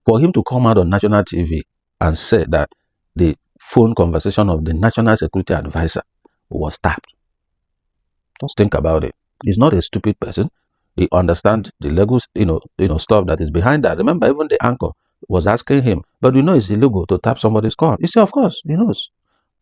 For him to come out on national TV and say that the phone conversation of the National Security Advisor was tapped. Just think about it. He's not a stupid person. He understands the legal, stuff that is behind that. Remember, even the anchor was asking him, but it's illegal to tap somebody's call. He said, of course, he knows.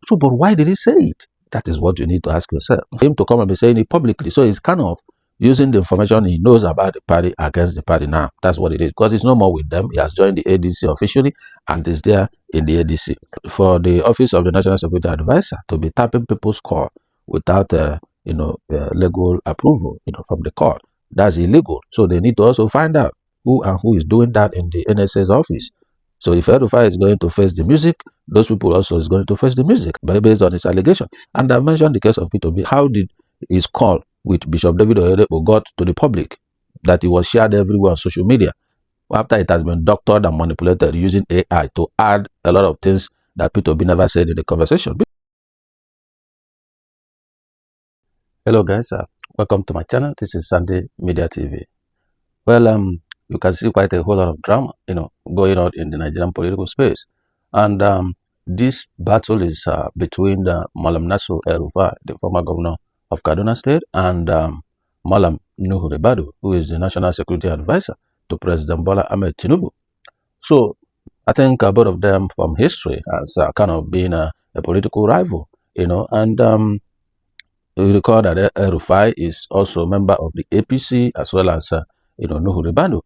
So, but why did he say it? That is what you need to ask yourself. For him to come and be saying it publicly. So he's kind of using the information he knows about the party against the party now. That's what it is. Because he's no more with them. He has joined the ADC officially and is there in the ADC. For the Office of the National Security Advisor to be tapping people's call without legal approval, from the court, that's illegal. So they need to also find out who is doing that in the NSA's office. So if El-Rufai is going to face the music, those people also is going to face the music, based on his allegation. And I've mentioned the case of P2B. How did his call with Bishop David Oyedepo got to the public, that it was shared everywhere on social media, after it has been doctored and manipulated using AI to add a lot of things that P2B never said in the conversation. Hello guys, welcome to my channel. This is Sunday Media TV. Well, you can see quite a whole lot of drama, going on in the Nigerian political space. And this battle is between Mallam Nasir El-Rufai, the former governor of Kaduna State, and Mallam Nuhu Ribadu, who is the National Security Advisor to President Bola Ahmed Tinubu. So I think both of them from history has kind of been a political rival, and you recall that El-Rufai is also a member of the APC as well as Nuhu Ribadu,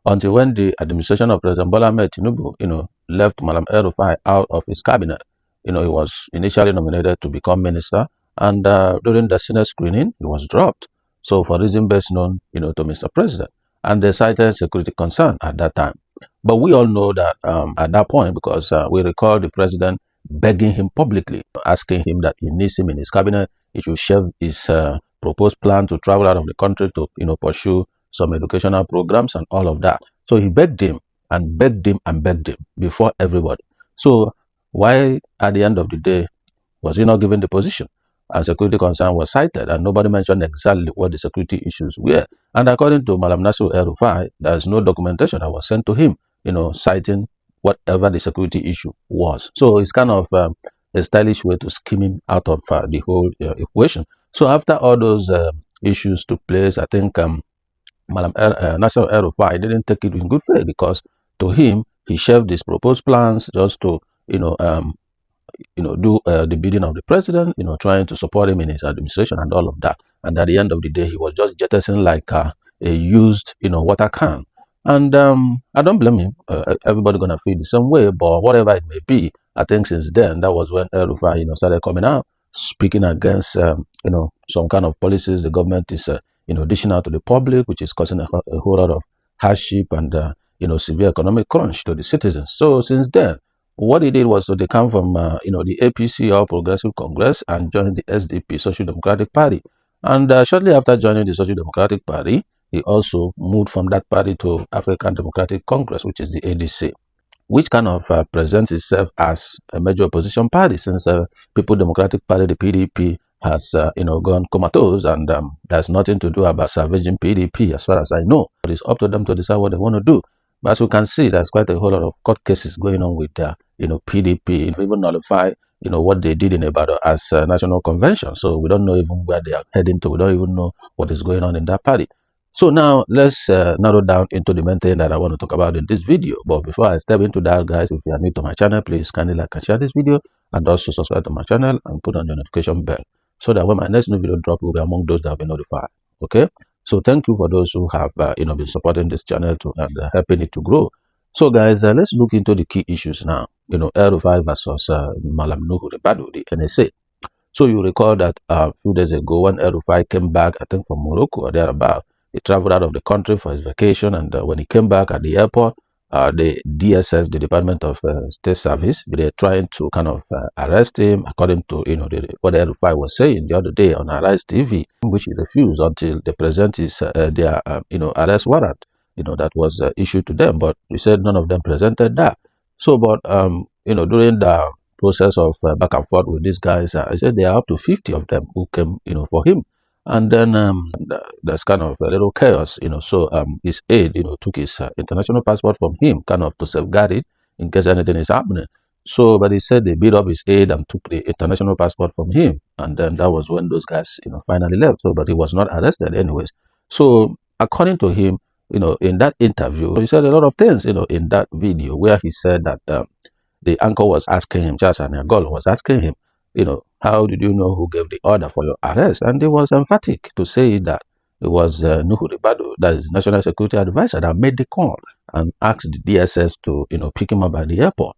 until when the administration of President Bola Ahmed Tinubu, left Mallam El-Rufai out of his cabinet. He was initially nominated to become minister, and during the Senate screening, he was dropped. So for reason best known, to Mr. President, and they cited security concern at that time. But we all know that at that point, because we recall the president begging him publicly, asking him that he needs him in his cabinet, he should shelve his proposed plan to travel out of the country to, pursue some educational programs and all of that. So he begged him and begged him and begged him before everybody. So why at the end of the day was he not given the position? And security concern was cited, and nobody mentioned exactly what the security issues were. And according to Mallam Nasir El-Rufai, there's no documentation that was sent to him, citing whatever the security issue was. So it's kind of a stylish way to skim him out of the whole equation. So after all those issues took place, I think Mallam Nasir El-Rufai didn't take it in good faith, because to him, he shelved his proposed plans just to, do the bidding of the president, trying to support him in his administration and all of that. And at the end of the day, he was just jettisoned like a used, water can. And I don't blame him. Everybody gonna feel the same way, but whatever it may be, I think since then, that was when El-Rufai, started coming out, speaking against, some kind of policies the government is, dishing out to the public, which is causing a whole lot of hardship and, severe economic crunch to the citizens. So since then, what he did was to come from, the APC, or Progressive Congress, and join the SDP, Social Democratic Party. And shortly after joining the Social Democratic Party, he also moved from that party to African Democratic Congress, which is the ADC, which kind of presents itself as a major opposition party, since People Democratic Party, the PDP, has gone comatose, and there's nothing to do about salvaging PDP as far as I know. But it's up to them to decide what they want to do. But as you can see, there's quite a whole lot of court cases going on with PDP, even nullify what they did in Ibadan as a national convention. So we don't know even where they are heading to. We don't even know what is going on in that party. So now let's narrow down into the main thing that I want to talk about in this video. But before I step into that, guys, if you are new to my channel, please kindly like and share this video, and also subscribe to my channel and put on your notification bell, so that when my next new video drop, you'll be among those that will be notified. Okay, so thank you for those who have been supporting this channel and helping it to grow. So guys, let's look into the key issues now. El-Rufai versus Mallam Nuhu Ribadu, the NSA. So you recall that a few days ago, when El-Rufai came back, I think from Morocco or thereabout, he traveled out of the country for his vacation, and when he came back at the airport, the DSS, the Department of State Service, they're trying to kind of arrest him, according to what El-Rufai was saying the other day on Arise TV, which he refused until they present his their arrest warrant, that was issued to them. But he said none of them presented that. So, but during the process of back and forth with these guys, I said there are up to 50 of them who came, for him. And then there's kind of a little chaos, So his aide, took his international passport from him, kind of to safeguard it in case anything is happening. So, but he said they beat up his aide and took the international passport from him, and then that was when those guys, finally left. So, but he was not arrested, anyways. So, according to him, in that interview, he said a lot of things, in that video where he said that the anchor was asking him, Charles Anyagol was asking him, how did you know who gave the order for your arrest? And he was emphatic to say that it was Nuhu Ribadu, that is National Security Advisor, that made the call and asked the DSS to, pick him up at the airport.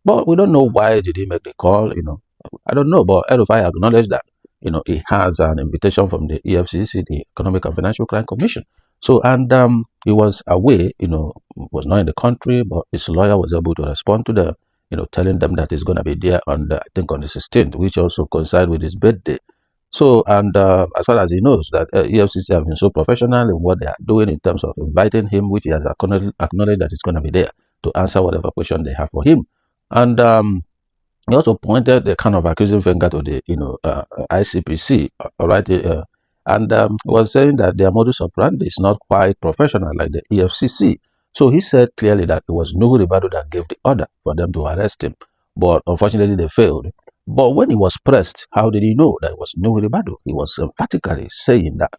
But we don't know why did he make the call, I don't know, but El-Rufai acknowledged that, he has an invitation from the EFCC, the Economic and Financial Crime Commission. So, and he was away, was not in the country, but his lawyer was able to respond to the telling them that he's going to be there on I think on the 16th, which also coincides with his birthday. So, and as far as he knows, that EFCC have been so professional in what they are doing in terms of inviting him, which he has acknowledged that he's going to be there to answer whatever question they have for him. And he also pointed the kind of accusing finger to the, ICPC, all right, and was saying that their modus operandi is not quite professional like the EFCC. So he said clearly that it was Nuhu Ribadu that gave the order for them to arrest him. But unfortunately, they failed. But when he was pressed, how did he know that it was Nuhu Ribadu? He was emphatically saying that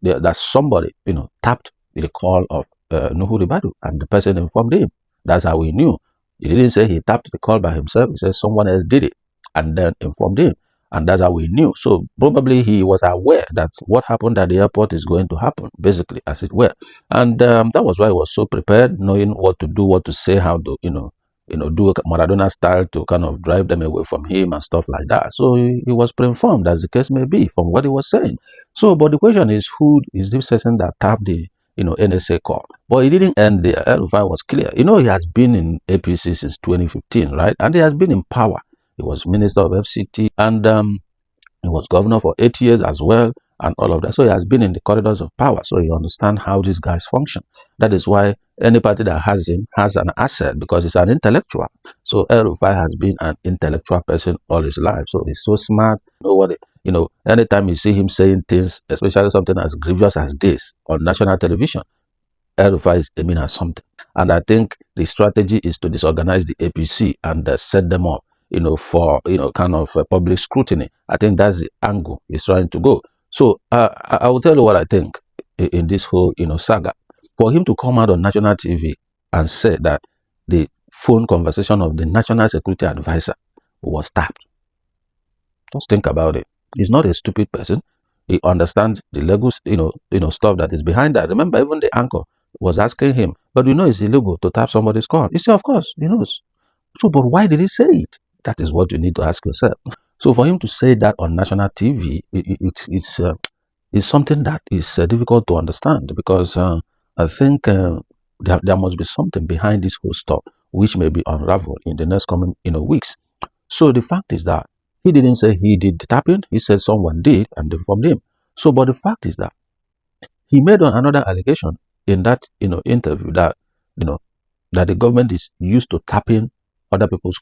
that somebody, tapped the call of Nuhu Ribadu, and the person informed him. That's how he knew. He didn't say he tapped the call by himself. He said someone else did it and then informed him. And that's how we knew. So probably he was aware that what happened at the airport is going to happen, basically, as it were. And that was why he was so prepared, knowing what to do, what to say, how to, do a Maradona style to kind of drive them away from him and stuff like that. So he was pre-informed, as the case may be, from what he was saying. So, but the question is, who is this person that tapped the NSA call? But it didn't end there. El-Rufai was clear. He has been in APC since 2015, right? And he has been in power. He was Minister of FCT, and he was governor for 8 years as well, and all of that. So he has been in the corridors of power. So he understands how these guys function. That is why any party that has him has an asset, because he's an intellectual. So El-Rufai has been an intellectual person all his life. So he's so smart. Anytime you see him saying things, especially something as grievous as this on national television, El-Rufai is aiming at something. And I think the strategy is to disorganize the APC and set them up, for, kind of public scrutiny. I think that's the angle he's trying to go. So I will tell you what I think in this whole, saga. For him to come out on national TV and say that the phone conversation of the National Security Advisor was tapped. Just think about it. He's not a stupid person. He understands the legal, stuff that is behind that. Remember, even the anchor was asking him, but it's illegal to tap somebody's call. He said, of course, he knows. So, but why did he say it? That is what you need to ask yourself. So for him to say that on national TV, it's something that is difficult to understand, because I think there must be something behind this whole stuff which may be unraveled in the next coming weeks. So the fact is that he didn't say he did the tapping. He said someone did and informed him. So, but the fact is that he made another allegation in that interview that that the government is used to tapping other people's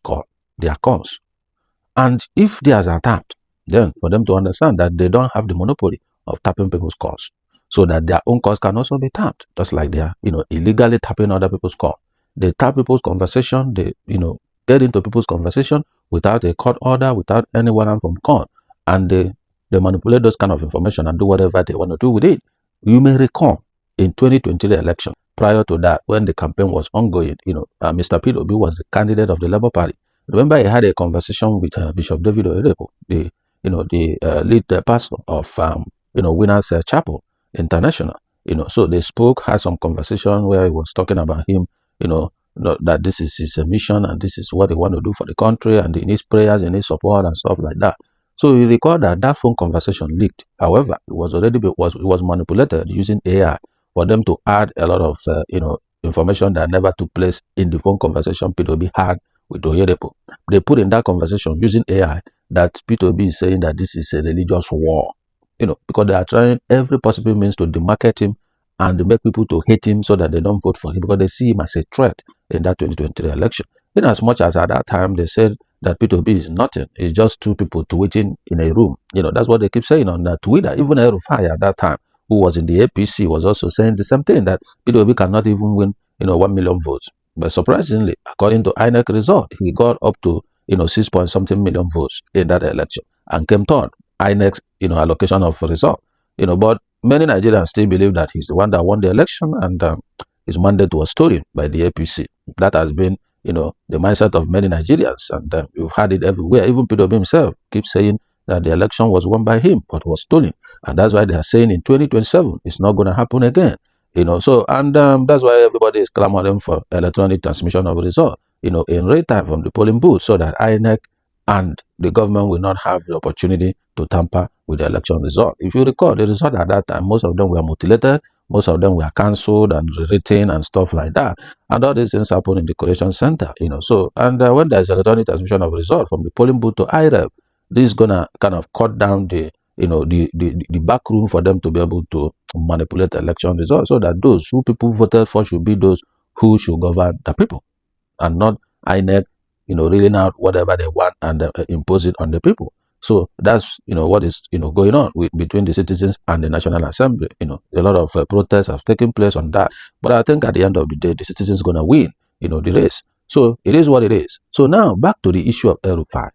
their calls. And if theirs are tapped, then for them to understand that they don't have the monopoly of tapping people's calls, so that their own calls can also be tapped, just like they are, illegally tapping other people's calls. They tap people's conversation, they, get into people's conversation without a court order, without any warrant from court, and they manipulate those kind of information and do whatever they want to do with it. You may recall in 2020 election, prior to that, when the campaign was ongoing, Mr. P.O.B. was the candidate of the Labour Party. Remember, he had a conversation with Bishop David Oyedepo, the lead pastor of Winners Chapel International. So they spoke, had some conversation where he was talking about him, that this is his mission and this is what he want to do for the country, and he needs prayers, he needs support and stuff like that. So you recall that phone conversation leaked. However, it was manipulated using AI for them to add a lot of information that never took place in the phone conversation P2B had with Oyedepo. They put in that conversation using AI that P2B is saying that this is a religious war, because they are trying every possible means to demarket him and make people to hate him so that they don't vote for him, because they see him as a threat in that 2023 election. In as much as at that time they said that P2B is nothing. It's just two people tweeting in a room. That's what they keep saying on Twitter. Even El-Rufai at that time, who was in the APC, was also saying the same thing, that P2B cannot even win, 1 million votes. But surprisingly, according to INEC result, he got up to, 6 point something million votes in that election and came third. INEC's, allocation of result. But many Nigerians still believe that he's the one that won the election, and his mandate was stolen by the APC. That has been, the mindset of many Nigerians, and you've had it everywhere. Even P2B himself keeps saying that the election was won by him, but was stolen. And that's why they are saying in 2027, it's not going to happen again. So, and that's why everybody is clamoring for electronic transmission of result, in real time from the polling booth, so that INEC and the government will not have the opportunity to tamper with the election result. If you recall, the result at that time, most of them were mutilated, most of them were cancelled and rewritten and stuff like that. And all these things happen in the collation center, So, and when there's electronic transmission of result from the polling booth to IREV, this is gonna kind of cut down the back room for them to be able to manipulate the election results, so that those who people voted for should be those who should govern the people, and not INEC, reeling out whatever they want and impose it on the people. So that's, what is, going on between the citizens and the National Assembly. A lot of protests have taken place on that. But I think at the end of the day, the citizens are going to win, the race. So it is what it is. So now back to the issue of El-Rufai.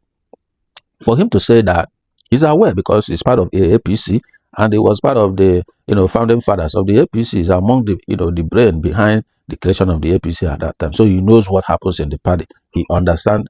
For him to say that, he's aware because he's part of APC, and he was part of the, founding fathers of the APC. He's among the, the brain behind the creation of the APC at that time. So he knows what happens in the party. He understands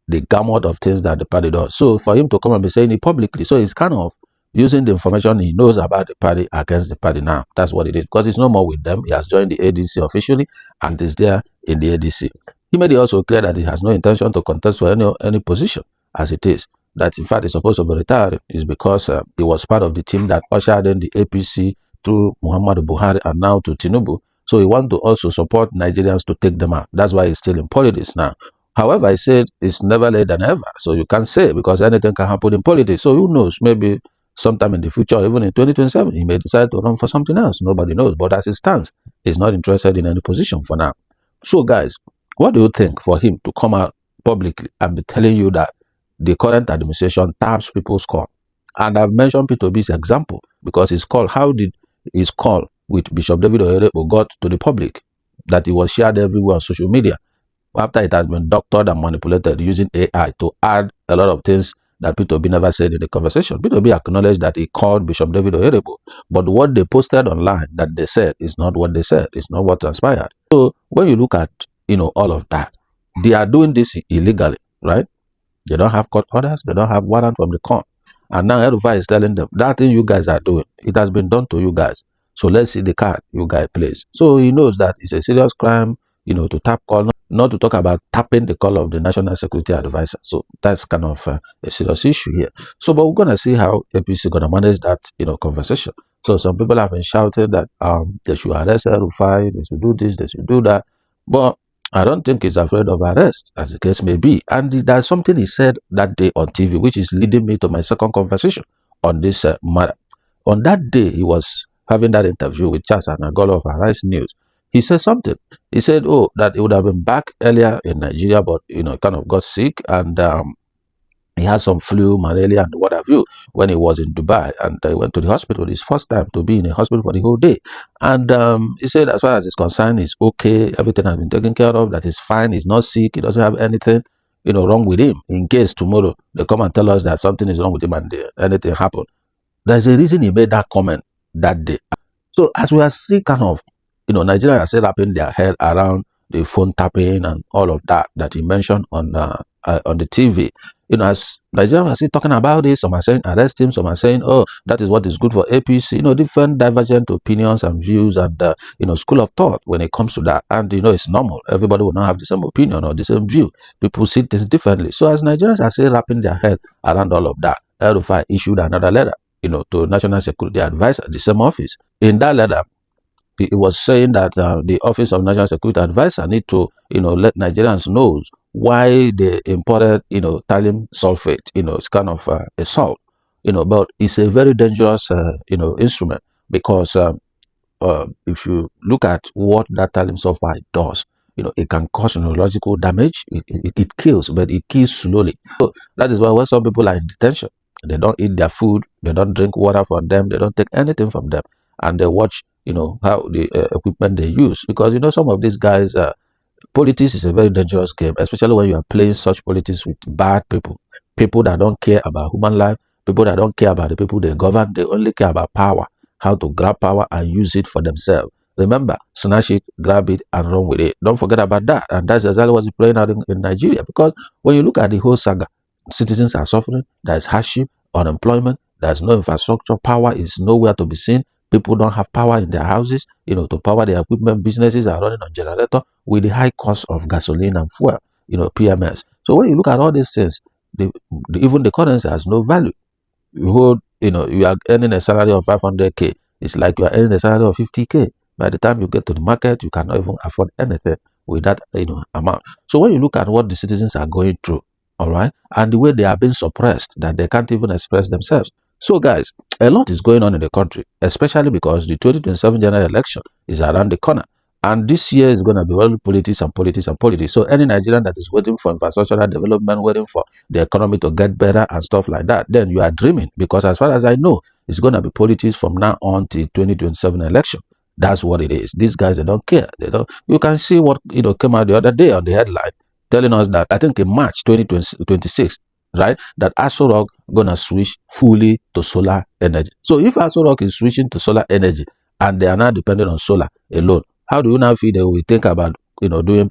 the gamut of things that the party does. So for him to come and be saying it publicly, so he's kind of using the information he knows about the party against the party now. That's what it is, because he's no more with them. He has joined the ADC officially and is there in the ADC. He made it also clear that he has no intention to contest for any position as it is. That in fact he's supposed to be retired is because he was part of the team that ushered in the APC through Muhammadu Buhari and now to Tinubu. So he wants to also support Nigerians to take them out. That's why he's still in politics now. However, I said it's never late than ever. So you can't say, because anything can happen in politics. So who knows, maybe sometime in the future, even in 2027, he may decide to run for something else. Nobody knows. But as it stands, he's not interested in any position for now. So guys, what do you think for him to come out publicly and be telling you that the current administration taps people's call? And I've mentioned P2B's example because his call, how did his call with Bishop David Oyedepo got to the public? That it was shared everywhere on social media after it has been doctored and manipulated using AI to add a lot of things that P2B never said in the conversation. P2B acknowledged that he called Bishop David Oyedepo, but what they posted online that they said is not what they said. It's not what transpired. So when you look at, all of that, they are doing this illegally, right? They don't have court orders. They don't have warrant from the court. And now El-Rufai is telling them, that thing you guys are doing, it has been done to you guys. So let's see the card you guys plays. So he knows that it's a serious crime, to tap call, not to talk about tapping the call of the National Security Advisor. So that's kind of a serious issue here. So, but we're going to see how APC is going to manage that, conversation. So some people have been shouting that they should arrest El-Rufai, they should do this, they should do that. But I don't think he's afraid of arrest, as the case may be. And there's something he said that day on TV, which is leading me to my second conversation on this matter. On that day, he was having that interview with Charles Anagolo of Arise News. He said something. He said, that he would have been back earlier in Nigeria, but, kind of got sick, and he had some flu, malaria, and what have you, when he was in Dubai, and he went to the hospital. His first time to be in a hospital for the whole day. And he said, as far as he's concerned, he's okay. Everything has been taken care of, that he's fine. He's not sick. He doesn't have anything, wrong with him. In case tomorrow they come and tell us that something is wrong with him and anything happened. There's a reason he made that comment that day. So as we are still kind of, Nigerians are still wrapping their head around the phone tapping and all of that he mentioned on the TV. As Nigerians are still talking about this, some are saying arrest him, some are saying, that is what is good for APC. Different divergent opinions and views and, school of thought when it comes to that. And, it's normal. Everybody will not have the same opinion or the same view. People see things differently. So as Nigerians are still wrapping their head around all of that, El-Rufai issued another letter, to National Security Advisor, the same office. In that letter, it was saying that the Office of National Security Advisor need to, let Nigerians know why they imported, thallium sulfate. It's kind of a salt, but it's a very dangerous, instrument, because if you look at what that thallium sulfide does, it can cause neurological damage. It kills, but it kills slowly. So that is why when some people are in detention, they don't eat their food, they don't drink water from them, they don't take anything from them, and they watch, how the equipment they use. Because some of these guys, politics is a very dangerous game, especially when you are playing such politics with bad people, people that don't care about human life, people that don't care about the people they govern. They only care about power, how to grab power and use it for themselves. Remember, snatch it, grab it, and run with it. Don't forget about that. And that's exactly what's playing out in Nigeria. Because when you look at the whole saga, citizens are suffering, there's hardship, unemployment, there's no infrastructure, power is nowhere to be seen. People don't have power in their houses, to power their equipment. Businesses are running on generator with the high cost of gasoline and fuel, PMS. So when you look at all these things, even the currency has no value. You are earning a salary of 500K. It's like you are earning a salary of 50K. By the time you get to the market, you cannot even afford anything with that, amount. So when you look at what the citizens are going through, all right, and the way they are being suppressed, that they can't even express themselves. So guys, a lot is going on in the country, especially because the 2027 general election is around the corner. And this year is going to be only politics and politics and politics. So any Nigerian that is waiting for infrastructural development, waiting for the economy to get better and stuff like that, then you are dreaming. Because as far as I know, it's going to be politics from now on till 2027 election. That's what it is. These guys, they don't care. They don't. You can see what came out the other day on the headline, telling us that I think in March 2026, right, that Aso Rock gonna switch fully to solar energy. So if Aso Rock is switching to solar energy and they are not dependent on solar alone, how do you now feel they will think about doing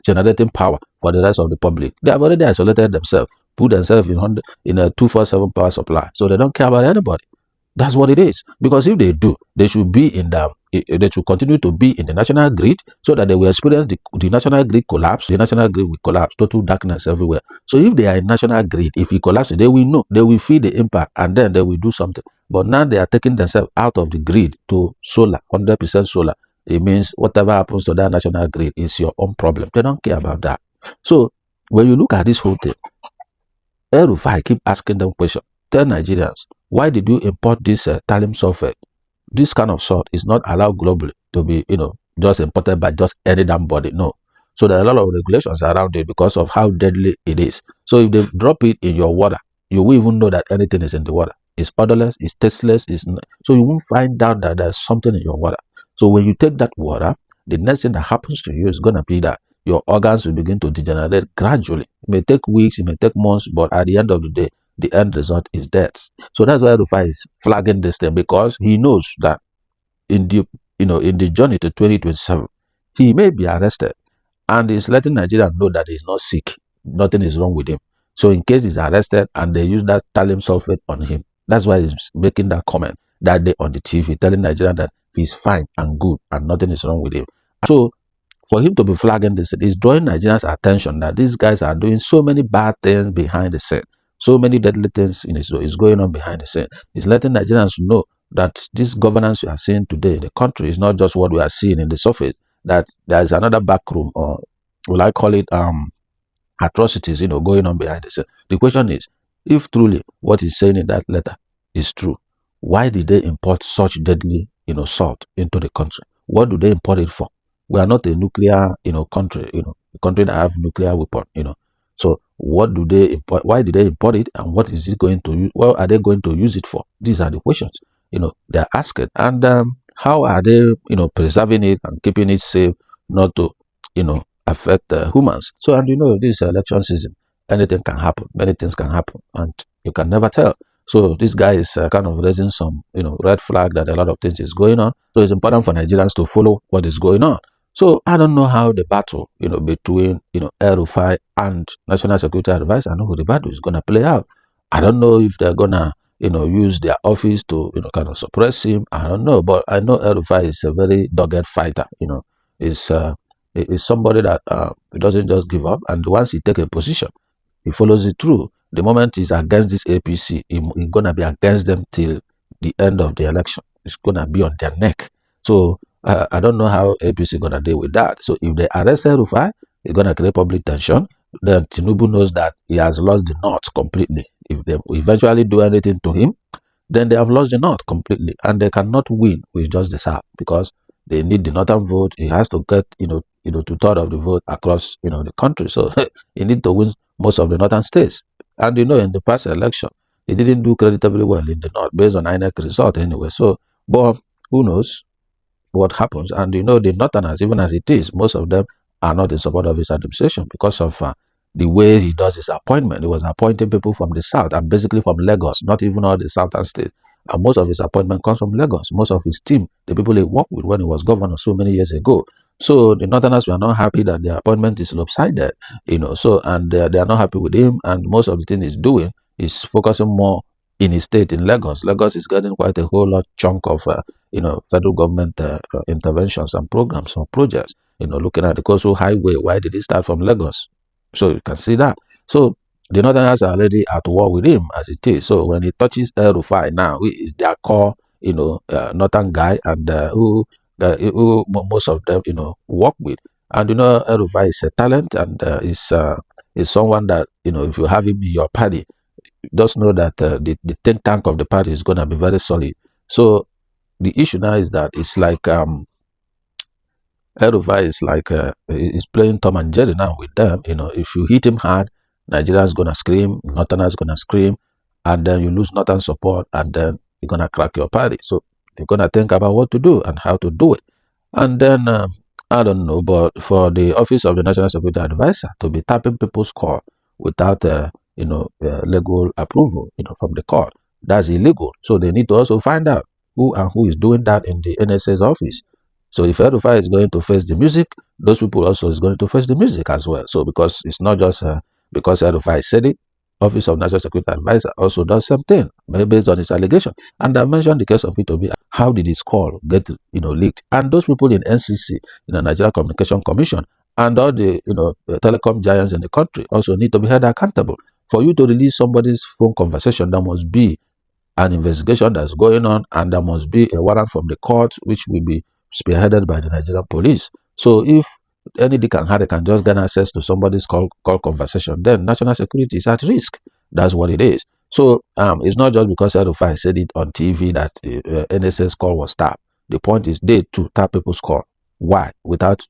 generating power for the rest of the public? They have already isolated themselves, put themselves in a 24/7 power supply, so they don't care about anybody. That's what it is. Because if they do, they should be they should continue to be in the national grid, so that they will experience the national grid collapse. The national grid will collapse, total darkness everywhere. So if they are in national grid, if it collapses, they will know, they will feel the impact, and then they will do something. But now they are taking themselves out of the grid to solar, 100% solar. It means whatever happens to that national grid is your own problem. They don't care about that. So when you look at this whole thing, El-Rufai keep asking them questions. Tell Nigerians, why did you import this thallium sulfate? This kind of salt is not allowed globally to be, just imported by just any damn body. No. So there are a lot of regulations around it because of how deadly it is. So if they drop it in your water, you will even know that anything is in the water. It's odorless, it's tasteless, so you won't find out that there's something in your water. So when you take that water, the next thing that happens to you is going to be that your organs will begin to degenerate gradually. It may take weeks, it may take months, but at the end of the day, the end result is death. So that's why El-Rufai is flagging this thing, because he knows that in the journey to 2027, he may be arrested, and he's letting Nigeria know that he's not sick, nothing is wrong with him. So in case he's arrested and they use that thallium sulfate on him, that's why he's making that comment that day on the TV, telling Nigeria that he's fine and good and nothing is wrong with him. So for him to be flagging this, he's drawing Nigerians' attention that these guys are doing so many bad things behind the scene. So many deadly things is going on behind the scene. It's letting Nigerians know that this governance we are seeing today in the country is not just what we are seeing in the surface, that there is another back room, or will I call it atrocities, going on behind the scene. The question is, if truly what he's saying in that letter is true, why did they import such deadly, salt into the country? What do they import it for? We are not a nuclear, country, a country that have nuclear weapon, So what do they import? Why did they import it? And what is it going to use? What are they going to use it for? These are the questions, they are asking. And how are they, preserving it and keeping it safe, not to, affect humans? So, and this election season, anything can happen, many things can happen, and you can never tell. So this guy is kind of raising some, red flag that a lot of things is going on. So it's important for Nigerians to follow what is going on. So I don't know how the battle, between, El-Rufai and National Security Advisor Nuhu Ribadu is going to play out. I don't know if they're going to, use their office to, kind of suppress him. I don't know. But I know El-Rufai is a very dogged fighter, is somebody that doesn't just give up. And once he takes a position, he follows it through. The moment he's against this APC, he's going to be against them till the end of the election. It's going to be on their neck. So I don't know how APC is going to deal with that. So if they arrest El-Rufai, it's going to create public tension. Then Tinubu knows that he has lost the north completely. If they eventually do anything to him, then they have lost the north completely. And they cannot win with just the south, because they need the northern vote. He has to get, 2/3 of the vote across, the country. So he need to win most of the northern states. And in the past election, he didn't do creditably well in the north based on INEC result anyway. So, but who knows what happens? And the northerners, even as it is, most of them are not in support of his administration because of the way he does his appointment. He was appointing people from the south and basically from Lagos, not even all the southern states. And most of his appointment comes from Lagos. Most of his team, the people he worked with when he was governor so many years ago. So the northerners were not happy that their appointment is lopsided, So and they are not happy with him. And most of the thing he's doing is focusing more in his state in Lagos. Lagos is getting quite a whole lot chunk of federal government interventions and programs or projects. Looking at the coastal highway, why did it start from Lagos? So you can see that. So the northerners are already at war with him as it is. So when he touches El-Rufai now, who is their core, northern guy, and who most of them, work with. And El-Rufai is a talent, and is someone that if you have him in your party, just know that the think tank of the party is going to be very solid. So the issue now is that it's like El-Rufai is like he's playing Tom and Jerry now with them. If you hit him hard, Nigeria's gonna scream, Northerners gonna scream, and then you lose Northern support, and then you're gonna crack your party. So you're gonna think about what to do and how to do it. And then I don't know, but for the Office of the National Security Advisor to be tapping people's call without legal approval, from the court, that's illegal. So they need to also find out who is doing that in the NSA's office. So if El-Rufai is going to face the music, those people also is going to face the music as well. So because it's not just because El-Rufai said it, Office of National Security Advisor also does same thing based on his allegation. And I mentioned the case of P2B. How did his call get leaked? And those people in NCC, Nigeria Communication Commission, and all the telecom giants in the country also need to be held accountable. For you to release somebody's phone conversation, there must be an investigation that's going on, and there must be a warrant from the court, which will be spearheaded by the Nigerian police. So if any Dick and Harry can just get access to somebody's call conversation, then national security is at risk. That's what it is. So it's not just because El-Rufai said it on TV that NSA's call was tapped. The point is they to tap people's call. Why? Without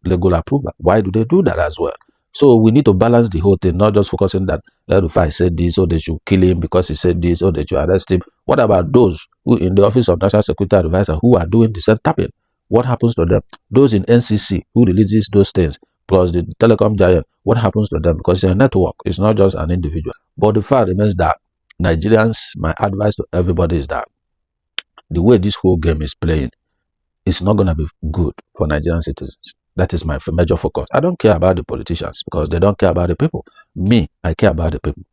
legal approval. Why do they do that as well? So we need to balance the whole thing, not just focusing that El-Rufai said this, or they should kill him because he said this, or they should arrest him. What about those who in the Office of National Security Advisor who are doing the same tapping? What happens to them? Those in NCC who releases those things, plus the telecom giant, what happens to them? Because it's a network, it's not just an individual. But the fact remains that Nigerians, my advice to everybody is that the way this whole game is playing, it's not going to be good for Nigerian citizens. That is my major focus. I don't care about the politicians because they don't care about the people. Me, I care about the people.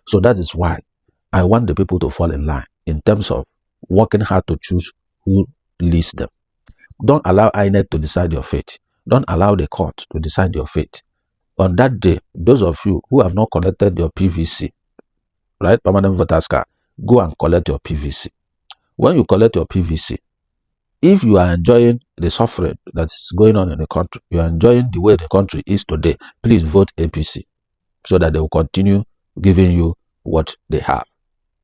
So that is why I want the people to fall in line in terms of working hard to choose who leads them. Don't allow INEC to decide your fate. Don't allow the court to decide your fate. On that day, those of you who have not collected your PVC, right, permanent voters card, go and collect your PVC. When you collect your PVC, if you are enjoying the suffering that is going on in the country, you are enjoying the way the country is today, please vote APC so that they will continue giving you what they have.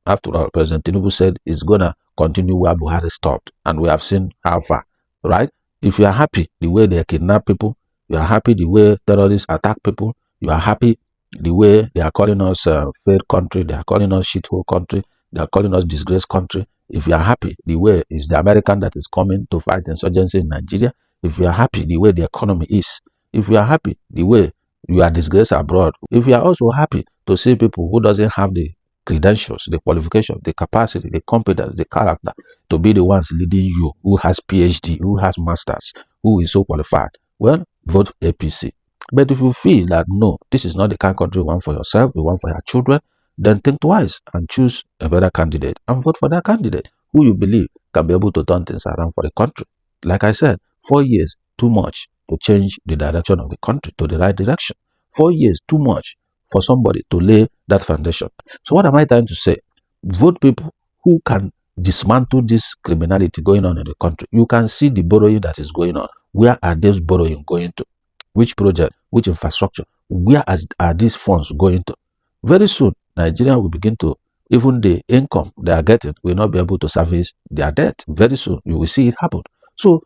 After all, President Tinubu said it's going to continue where Buhari stopped, and we have seen how far, right? If you are happy the way they kidnap people, you are happy the way terrorists attack people, you are happy the way they are calling us failed country, they are calling us shithole country, they are calling us disgraced country. If you are happy the way it's the American that is coming to fight insurgency in Nigeria, if you are happy the way the economy is, if you are happy the way you are disgraced abroad, if you are also happy to see people who doesn't have the credentials, the qualifications, the capacity, the competence, the character to be the ones leading you, who has PhD, who has masters, who is so qualified, well, vote APC. But if you feel that no, this is not the kind of country you want for yourself, you want for your children, then think twice and choose a better candidate and vote for that candidate who you believe can be able to turn things around for the country. Like I said, 4 years, too much to change the direction of the country to the right direction. 4 years, too much for somebody to lay that foundation. So what am I trying to say? Vote people who can dismantle this criminality going on in the country. You can see the borrowing that is going on. Where are those borrowing going to? Which project? Which infrastructure? Where are these funds going to? Very soon, Nigeria will begin to, even the income they are getting will not be able to service their debt. Very soon, you will see it happen. So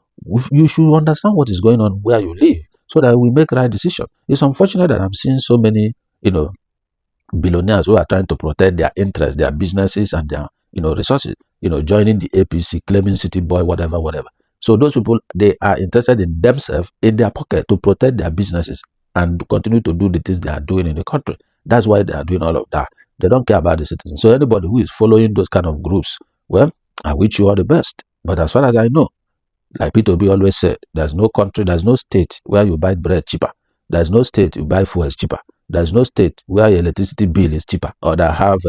you should understand what is going on where you live so that we make right decision. It's unfortunate that I'm seeing so many, billionaires who are trying to protect their interests, their businesses, and their resources. Joining the APC, claiming city boy, whatever, whatever. So those people, they are interested in themselves, in their pocket, to protect their businesses and continue to do the things they are doing in the country. That's why they are doing all of that. They don't care about the citizens. So anybody who is following those kind of groups, well, I wish you all the best. But as far as I know, like P2B always said, there's no country, there's no state where you buy bread cheaper. There's no state you buy fuel cheaper. There's no state where your electricity bill is cheaper or that have,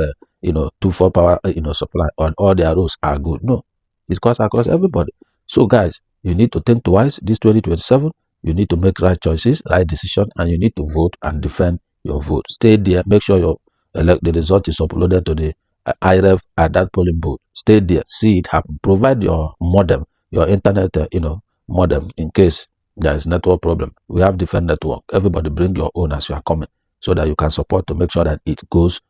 2-4 power, supply, or all their roads are good. No, it's cost across everybody. So guys, you need to think twice. This 2027, you need to make right choices, right decision, and you need to vote and defend your vote. Stay there. Make sure the result is uploaded to the IREF at that polling booth. Stay there. See it happen. Provide your modem, your internet, modem, in case there is network problem. We have different network. Everybody bring your own as you are coming, so that you can support to make sure that it goes,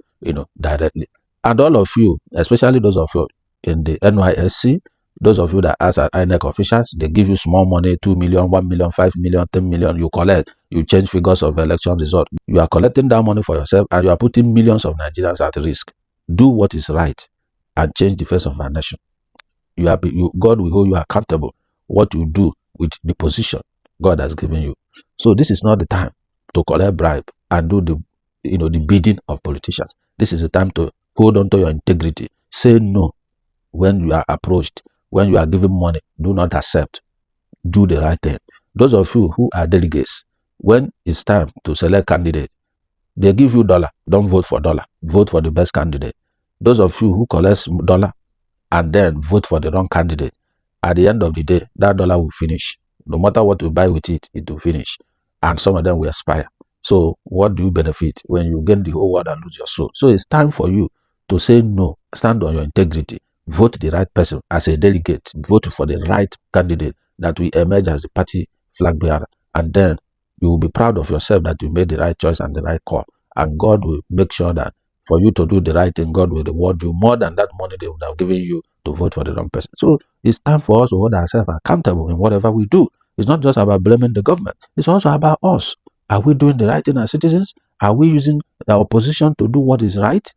directly. And all of you, especially those of you in the NYSC, those of you that ask at INEC officials, they give you small money, 2 million, 1 million, 5 million, 10 million, you collect, you change figures of election result. You are collecting that money for yourself and you are putting millions of Nigerians at risk. Do what is right and change the face of our nation. God will hold you accountable what you do with the position God has given you. So this is not the time to collect bribe and do the bidding of politicians. This is the time to hold on to your integrity. Say no when you are approached, when you are given money. Do not accept. Do the right thing. Those of you who are delegates, when it's time to select candidate, they give you dollar. Don't vote for dollar. Vote for the best candidate. Those of you who collect dollar and then vote for the wrong candidate, at the end of the day, that dollar will finish. No matter what you buy with it, it will finish. And some of them will expire. So what do you benefit when you gain the whole world and lose your soul? So it's time for you to say no. Stand on your integrity. Vote the right person as a delegate. Vote for the right candidate that will emerge as the party flag bearer. And then you will be proud of yourself that you made the right choice and the right call. And God will make sure that for you to do the right thing, God will reward you more than that money they would have given you to vote for the wrong person. So it's time for us to hold ourselves accountable in whatever we do. It's not just about blaming the government. It's also about us. Are we doing the right thing as citizens? Are we using our position to do what is right?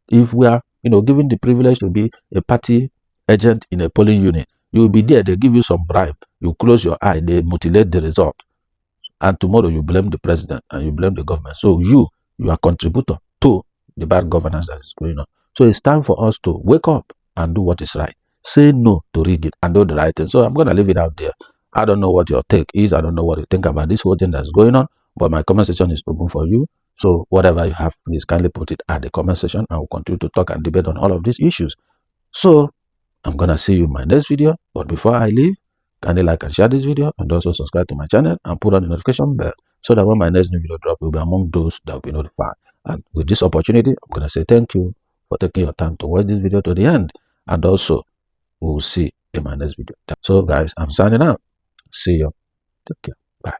If we are, given the privilege to be a party agent in a polling unit, you will be there. They give you some bribe. You close your eye. They mutilate the result. And tomorrow you blame the president and you blame the government. So you are contributor to the bad governance that is going on. So it's time for us to wake up and do what is right. Say no to rigging and do the right thing. So I'm going to leave it out there. I don't know what your take is. I don't know what you think about this whole thing that's going on. But my comment section is open for you. So whatever you have, please kindly put it at the comment section. I will continue to talk and debate on all of these issues. So I'm going to see you in my next video. But before I leave, kindly like and share this video and also subscribe to my channel and put on the notification bell so that when my next new video drop, you'll be among those that will be notified. And with this opportunity, I'm going to say thank you for taking your time to watch this video to the end. And also, we'll see in my next video. So guys, I'm signing out. See you. Take care. Bye.